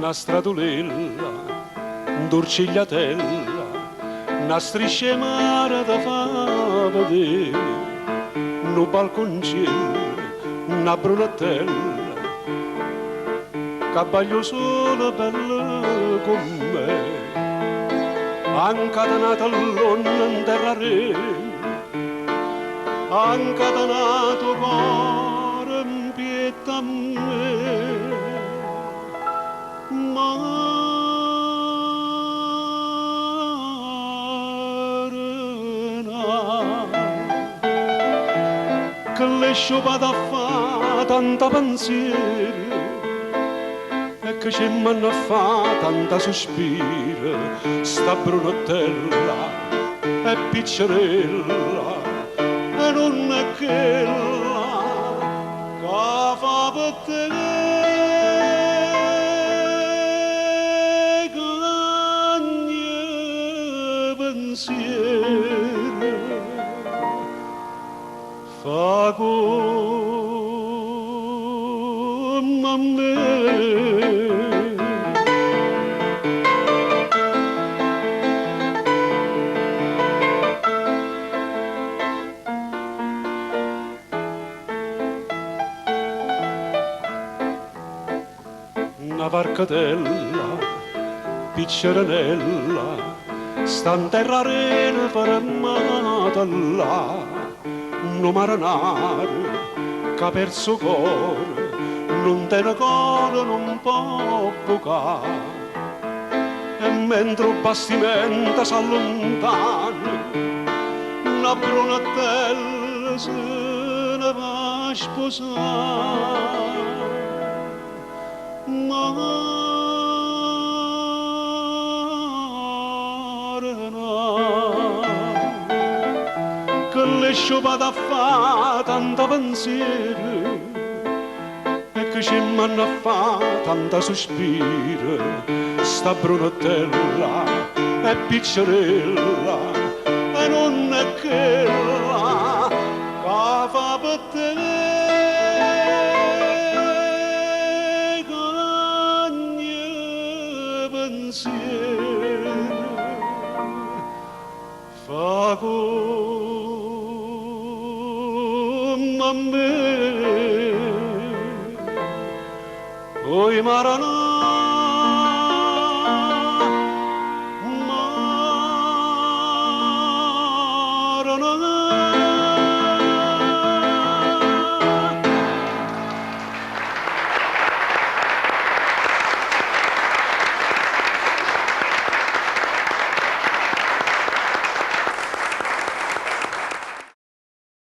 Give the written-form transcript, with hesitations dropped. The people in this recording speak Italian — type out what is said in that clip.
una stradulella, un dorcigliatella, una striscia mare da fa vedere, un balconcello, una brunettella, cabbaglio solo bello con me, ancatenato all'onna in terra re, ancatenato cuore in pietà a me. Che le sciopate a fa tanta pensiero e che c'è manna a fa tanta sospiro, sta brunettella e piccerella e non è quella che fa per te cagne pensiero. Fa come a me. Una barcatella, picceranella, sta in terra arena fermata là. Un marinaro che ha perso cuore, non tiene cuore, non può bucare. E mentre un bastimento si allontana, una brunettella se ne va a sposare. Che le sciopate a fa tanta pensiero e che ci manna a fa tanta sospiro, sta brunettella è piccerella e non è quella che fa per te cagne pensiero. Fa come a me, oi Marana.